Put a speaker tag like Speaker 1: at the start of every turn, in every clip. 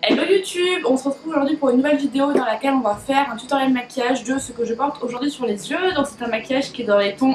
Speaker 1: Hello YouTube, on se retrouve aujourd'hui pour une nouvelle vidéo dans laquelle on va faire un tutoriel maquillage de ce que je porte aujourd'hui sur les yeux. Donc c'est un maquillage qui est dans les tons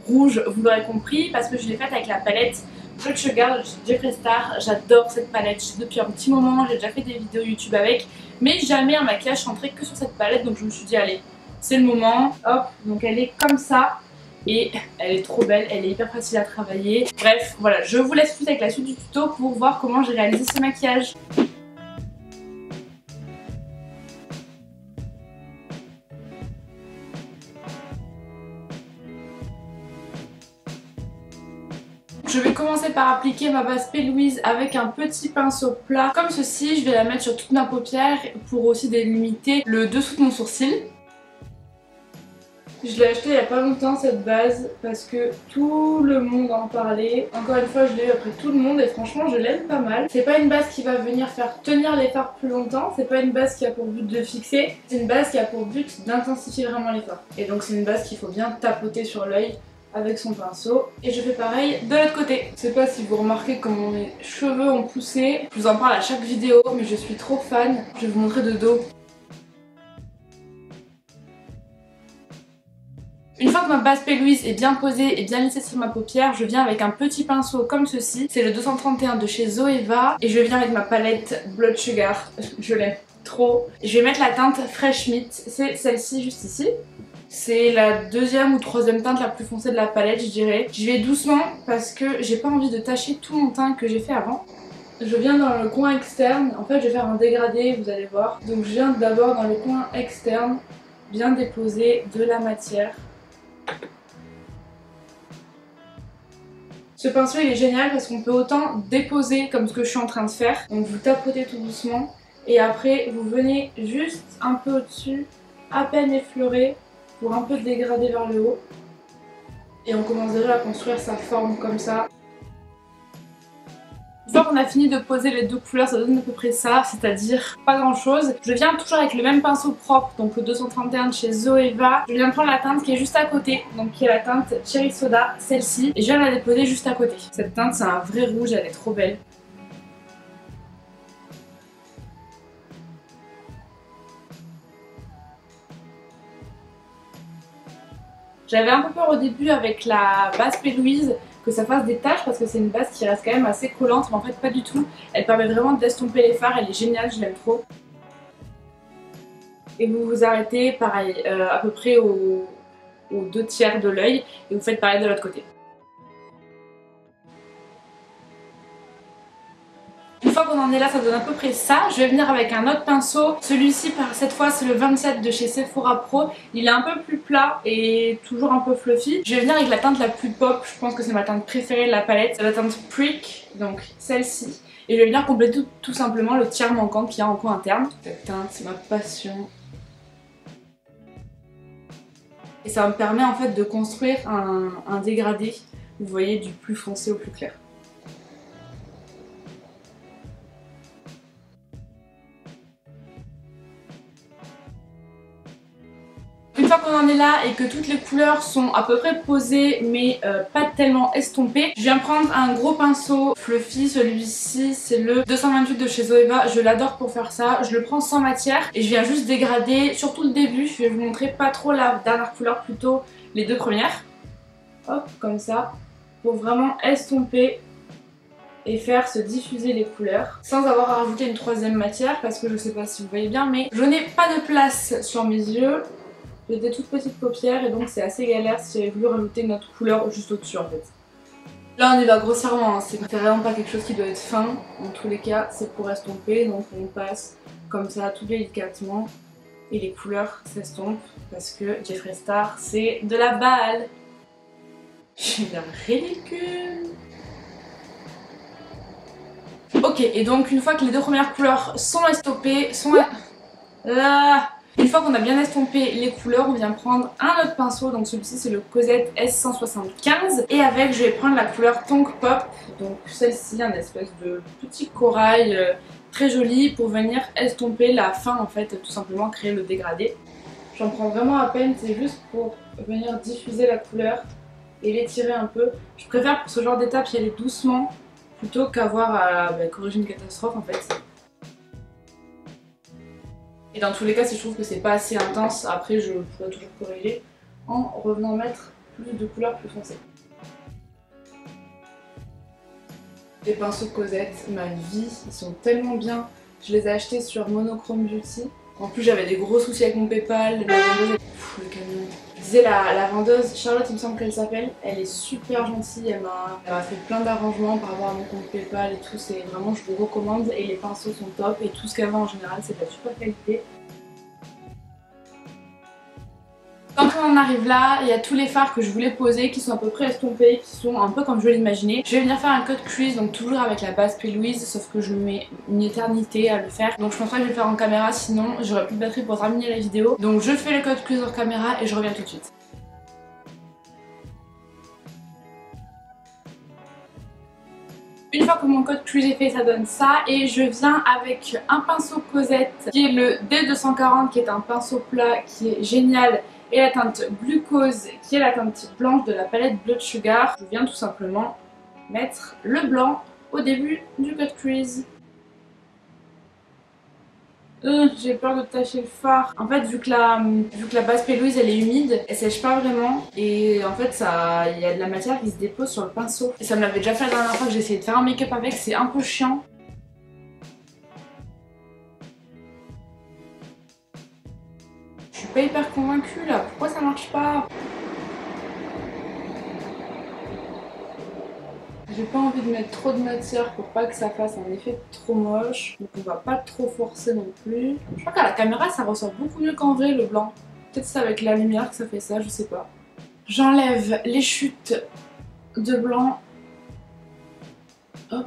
Speaker 1: rouges, vous l'aurez compris, parce que je l'ai faite avec la palette Blood Sugar de Jeffree Star. J'adore cette palette depuis un petit moment, j'ai déjà fait des vidéos YouTube avec, mais jamais un maquillage centré que sur cette palette, donc je me suis dit allez, c'est le moment. Hop, donc elle est comme ça. Et elle est trop belle, elle est hyper facile à travailler. Bref, voilà, je vous laisse tout de suite avec la suite du tuto pour voir comment j'ai réalisé ce maquillage. Je vais commencer par appliquer ma base P. Louise avec un petit pinceau plat comme ceci. Je vais la mettre sur toute ma paupière pour aussi délimiter le dessous de mon sourcil. Je l'ai acheté il n'y a pas longtemps cette base parce que tout le monde en parlait. Encore une fois je l'ai eu après tout le monde et franchement je l'aime pas mal. C'est pas une base qui va venir faire tenir les fards plus longtemps. C'est pas une base qui a pour but de fixer. C'est une base qui a pour but d'intensifier vraiment les fards. Et donc c'est une base qu'il faut bien tapoter sur l'œil avec son pinceau. Et je fais pareil de l'autre côté. Je sais pas si vous remarquez comment mes cheveux ont poussé. Je vous en parle à chaque vidéo mais je suis trop fan. Je vais vous montrer de dos. Une fois que ma base P. Louise est bien posée et bien lissée sur ma paupière, je viens avec un petit pinceau comme ceci. C'est le 231 de chez Zoeva. Et je viens avec ma palette Blood Sugar. Je l'aime trop. Je vais mettre la teinte Fresh Meat. C'est celle-ci juste ici. C'est la deuxième ou troisième teinte la plus foncée de la palette, je dirais. Je vais doucement parce que j'ai pas envie de tacher tout mon teint que j'ai fait avant. Je viens dans le coin externe. En fait, je vais faire un dégradé, vous allez voir. Donc je viens d'abord dans le coin externe, bien déposer de la matière. Ce pinceau il est génial parce qu'on peut autant déposer comme ce que je suis en train de faire. Donc vous tapotez tout doucement et après vous venez juste un peu au-dessus, à peine effleurer pour un peu dégrader vers le haut. Et on commence déjà à construire sa forme comme ça. Une fois qu'on a fini de poser les deux couleurs, ça donne à peu près ça, c'est-à-dire pas grand chose. Je viens toujours avec le même pinceau propre, donc le 231 de chez Zoeva. Je viens prendre la teinte qui est juste à côté, donc qui est la teinte Cherry Soda, celle-ci, et je viens la déposer juste à côté. Cette teinte c'est un vrai rouge, elle est trop belle. J'avais un peu peur au début avec la base P. Louise que ça fasse des taches parce que c'est une base qui reste quand même assez collante, mais en fait pas du tout. Elle permet vraiment d'estomper les fards, elle est géniale, je l'aime trop. Et vous vous arrêtez pareil, à peu près aux 2/3 de l'œil et vous faites pareil de l'autre côté. Une fois qu'on en est là, ça donne à peu près ça. Je vais venir avec un autre pinceau. Celui-ci, cette fois, c'est le 27 de chez Sephora Pro. Il est un peu plus plat et toujours un peu fluffy. Je vais venir avec la teinte la plus pop. Je pense que c'est ma teinte préférée de la palette. C'est la teinte Prick, donc celle-ci. Et je vais venir compléter tout simplement le tiers manquant qu'il y a en coin interne. Cette teinte, c'est ma passion. Et ça me permet en fait de construire un dégradé, vous voyez, du plus foncé au plus clair. Une fois qu'on en est là et que toutes les couleurs sont à peu près posées mais pas tellement estompées, je viens prendre un gros pinceau fluffy, celui-ci c'est le 228 de chez Zoeva, je l'adore pour faire ça, je le prends sans matière et je viens juste dégrader, surtout le début, je vais vous montrer pas trop la dernière couleur, plutôt les deux premières. Hop, comme ça, pour vraiment estomper et faire se diffuser les couleurs sans avoir à rajouter une troisième matière parce que je sais pas si vous voyez bien mais je n'ai pas de place sur mes yeux. J'ai des toutes petites paupières et donc c'est assez galère si j'avais voulu rajouter une autre couleur juste au-dessus en fait. Là on y va grossièrement, hein. C'est vraiment pas quelque chose qui doit être fin, en tous les cas c'est pour estomper, donc on passe comme ça tout délicatement et les couleurs s'estompent parce que Jeffree Star c'est de la balle. J'ai l'air ridicule. Ok, et donc une fois que les deux premières couleurs sont estompées, une fois qu'on a bien estompé les couleurs, on vient prendre un autre pinceau, donc celui-ci c'est le Cosette S175 et avec je vais prendre la couleur Tongue Pop, donc celle-ci, un espèce de petit corail très joli pour venir estomper la fin en fait, tout simplement créer le dégradé. J'en prends vraiment à peine, c'est juste pour venir diffuser la couleur et l'étirer un peu. Je préfère pour ce genre d'étape y aller doucement plutôt qu'avoir à corriger une catastrophe en fait. Et dans tous les cas, si je trouve que c'est pas assez intense, après je pourrais toujours corriger en revenant mettre plus de couleurs plus foncées. Les pinceaux Cosette, ma vie, ils sont tellement bien. Je les ai achetés sur Monochrome Beauty. En plus j'avais des gros soucis avec mon Paypal, ma vendeuse, le camion. Je disais la vendeuse, Charlotte il me semble qu'elle s'appelle, elle est super gentille, elle m'a fait plein d'arrangements par rapport à mon compte Paypal et tout, c'est vraiment, je vous recommande, et les pinceaux sont top et tout ce qu'elle vend en général c'est de la super qualité. Quand on en arrive là, il y a tous les fards que je voulais poser qui sont à peu près estompés, qui sont un peu comme je l'imaginais. Je vais venir faire un cut crease, donc toujours avec la base P. Louise, sauf que je mets une éternité à le faire. Donc je pense pas que je vais le faire en caméra, sinon j'aurai plus de batterie pour terminer la vidéo. Donc je fais le cut crease en caméra et je reviens tout de suite. Une fois que mon cut crease est fait, ça donne ça, et je viens avec un pinceau Cosette qui est le D240, qui est un pinceau plat qui est génial, et la teinte Glucose qui est la teinte blanche de la palette Blood Sugar. Je viens tout simplement mettre le blanc au début du cut crease. J'ai peur de tacher le fard. En fait, vu que la base P. Louise elle est humide, elle sèche pas vraiment, et en fait il y a de la matière qui se dépose sur le pinceau. Et ça me l'avait déjà fait la dernière fois que j'ai essayé de faire un make-up avec, c'est un peu chiant. Je suis pas hyper convaincue là, pourquoi ça marche pas? J'ai pas envie de mettre trop de matière pour pas que ça fasse un effet trop moche, donc on va pas trop forcer non plus. Je crois qu'à la caméra ça ressort beaucoup mieux qu'en vrai le blanc. Peut-être c'est avec la lumière que ça fait ça, je sais pas. J'enlève les chutes de blanc. Hop.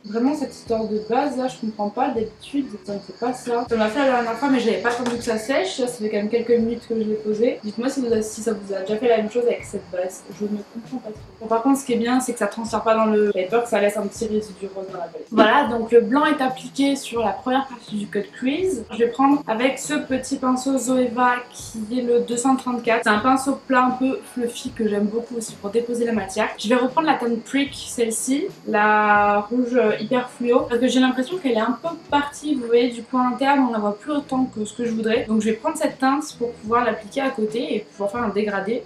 Speaker 1: Vraiment cette histoire de base là, je comprends pas, d'habitude ça ne fait pas ça. Ça m'a fait la dernière fois mais j'avais pas attendu que ça sèche, ça fait quand même quelques minutes que je l'ai posé. Dites-moi si ça vous a déjà fait la même chose avec cette base, je ne comprends pas trop. Bon, par contre ce qui est bien c'est que ça transfère pas dans le... J'avais peur que ça laisse un petit résidu rose dans la palette. Voilà, donc le blanc est appliqué sur la première partie du cut crease. Je vais prendre avec ce petit pinceau Zoeva qui est le 234. C'est un pinceau plat un peu fluffy que j'aime beaucoup aussi pour déposer la matière. Je vais reprendre la teinte Prick, celle-ci, la rouge hyper fluo, parce que j'ai l'impression qu'elle est un peu partie, vous voyez, du point interne, on la voit plus autant que ce que je voudrais. Donc je vais prendre cette teinte pour pouvoir l'appliquer à côté et pouvoir faire un dégradé.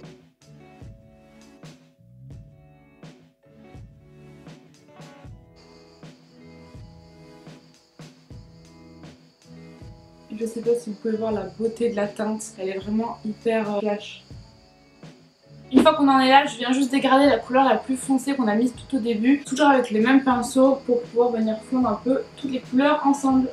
Speaker 1: Je sais pas si vous pouvez voir la beauté de la teinte, elle est vraiment hyper flash. Une fois qu'on en est là, je viens juste dégrader la couleur la plus foncée qu'on a mise tout au début, toujours avec les mêmes pinceaux pour pouvoir venir fondre un peu toutes les couleurs ensemble.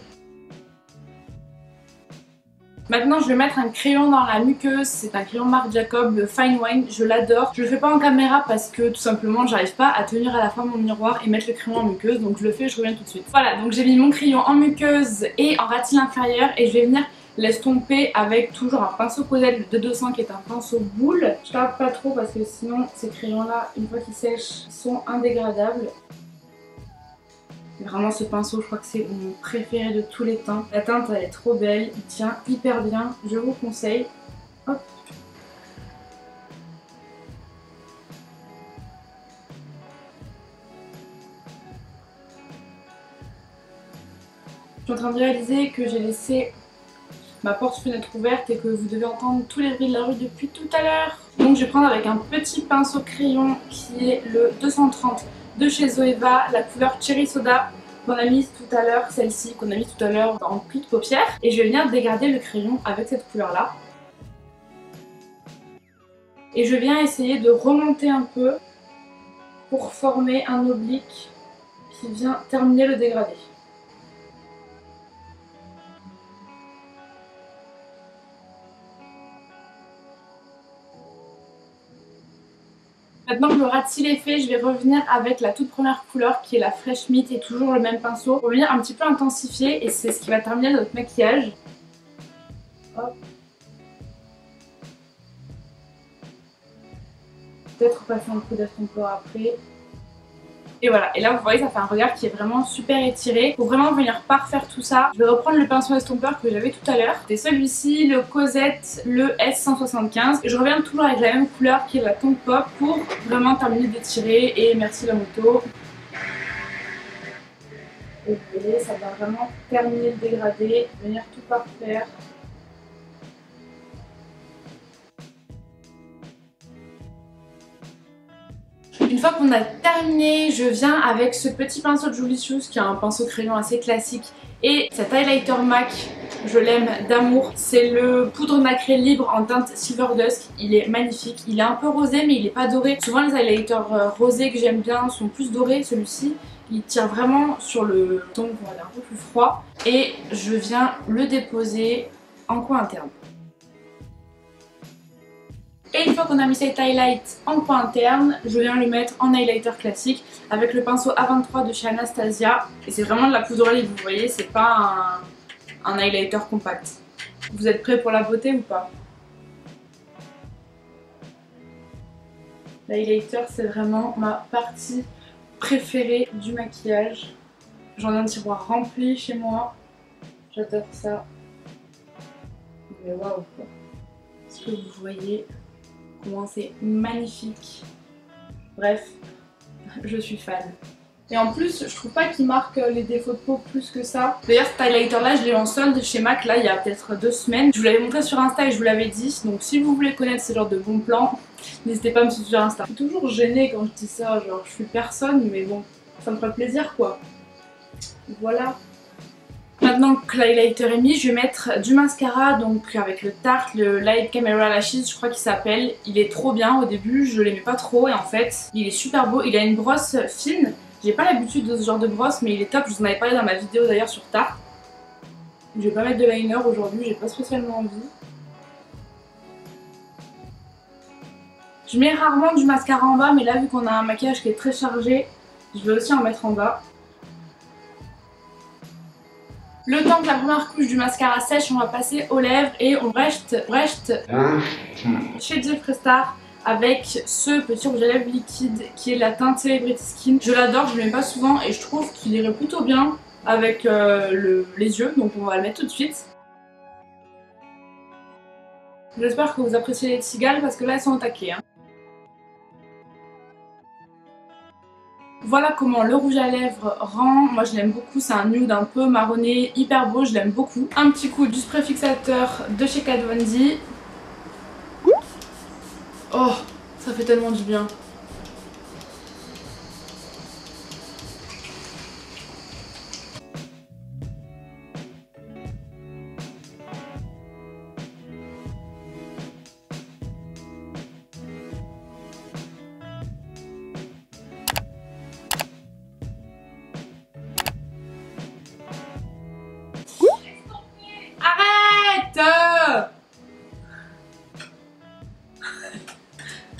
Speaker 1: Maintenant je vais mettre un crayon dans la muqueuse, c'est un crayon Marc Jacob, le Fine Wine, je l'adore. Je le fais pas en caméra parce que tout simplement j'arrive pas à tenir à la fois mon miroir et mettre le crayon en muqueuse, donc je le fais et je reviens tout de suite. Voilà, donc j'ai mis mon crayon en muqueuse et en ratil inférieur et je vais venir l'estomper avec toujours un pinceau Cosette de 200 qui est un pinceau boule. Je tape pas trop parce que sinon ces crayons là, une fois qu'ils sèchent, sont indégradables. Vraiment ce pinceau, je crois que c'est mon préféré de tous les temps. La teinte elle est trop belle, il tient hyper bien, je vous conseille. Hop. Je suis en train de réaliser que j'ai laissé ma porte-fenêtre ouverte et que vous devez entendre tous les bruits de la rue depuis tout à l'heure. Donc je vais prendre avec un petit pinceau crayon qui est le 230 de chez Zoeva, la couleur Cherry Soda qu'on a mise tout à l'heure, celle-ci qu'on a mise tout à l'heure en pli de paupière. Et je vais venir dégrader le crayon avec cette couleur là. Et je viens essayer de remonter un peu pour former un oblique qui vient terminer le dégradé. Maintenant que le ras de cils est fait, je vais revenir avec la toute première couleur qui est la Fresh Meat et toujours le même pinceau pour venir un petit peu intensifier et c'est ce qui va terminer notre maquillage. Hop. Peut-être passer un coup d'estompeur après. Et voilà, et là vous voyez ça fait un regard qui est vraiment super étiré. Pour vraiment venir parfaire tout ça, je vais reprendre le pinceau estompeur que j'avais tout à l'heure. C'est celui-ci, le Cosette, le S175. Et je reviens toujours avec la même couleur qui est la Tongue Pop pour vraiment terminer d'étirer et merci la moto. Et vous voyez, ça va vraiment terminer le dégradé, venir tout par terre. Une fois qu'on a terminé, je viens avec ce petit pinceau de Julicious qui est un pinceau crayon assez classique et cet highlighter MAC, je l'aime d'amour. C'est le poudre nacré libre en teinte Silver Dusk, il est magnifique. Il est un peu rosé mais il est pas doré. Souvent les highlighters rosés que j'aime bien sont plus dorés, celui-ci il tire vraiment sur le ton voilà, un peu plus froid. Et je viens le déposer en coin interne. Et une fois qu'on a mis cet highlight en coin interne, je viens le mettre en highlighter classique avec le pinceau A23 de chez Anastasia. Et c'est vraiment de la poudre libre, vous voyez, c'est pas un highlighter compact. Vous êtes prêts pour la beauté ou pas? L'highlighter, c'est vraiment ma partie préférée du maquillage. J'en ai un tiroir rempli chez moi. J'adore ça. Mais waouh! Est-ce que vous voyez comment c'est magnifique? Bref, je suis fan. Et en plus, je trouve pas qu'il marque les défauts de peau plus que ça. D'ailleurs, cet highlighter là, je l'ai en solde chez MAC là il y a peut-être 2 semaines. Je vous l'avais montré sur Insta et je vous l'avais dit. Donc si vous voulez connaître ce genre de bons plans, n'hésitez pas à me suivre sur Insta. Je suis toujours gênée quand je dis ça, genre je suis personne, mais bon, ça me ferait plaisir quoi. Voilà. Maintenant que l'highlighter est mis, je vais mettre du mascara, donc avec le Tarte, le Light Camera Lashes, je crois qu'il s'appelle. Il est trop bien, au début je l'aimais pas trop et en fait il est super beau. Il a une brosse fine, j'ai pas l'habitude de ce genre de brosse mais il est top, je vous en avais parlé dans ma vidéo d'ailleurs sur Tarte. Je vais pas mettre de liner aujourd'hui, j'ai pas spécialement envie. Je mets rarement du mascara en bas mais là vu qu'on a un maquillage qui est très chargé, je vais aussi en mettre en bas. Le temps que la première couche du mascara sèche, on va passer aux lèvres et on reste chez Jeffree Star avec ce petit rouge à lèvres liquide qui est la teinte Celebrity Skin. Je l'adore, je ne le mets pas souvent et je trouve qu'il irait plutôt bien avec les yeux, donc on va le mettre tout de suite. J'espère que vous appréciez les cigales parce que là elles sont au taquet. Hein. Voilà comment le rouge à lèvres rend. Moi je l'aime beaucoup, c'est un nude un peu marronné, hyper beau, je l'aime beaucoup. Un petit coup du spray fixateur de chez Kat Von D. Oh, ça fait tellement du bien.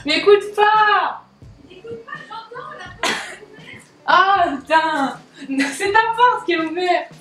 Speaker 1: M'écoute pas! M'écoute pas, j'entends la porte est ouverte! Ah putain! C'est ta porte qui est ouverte!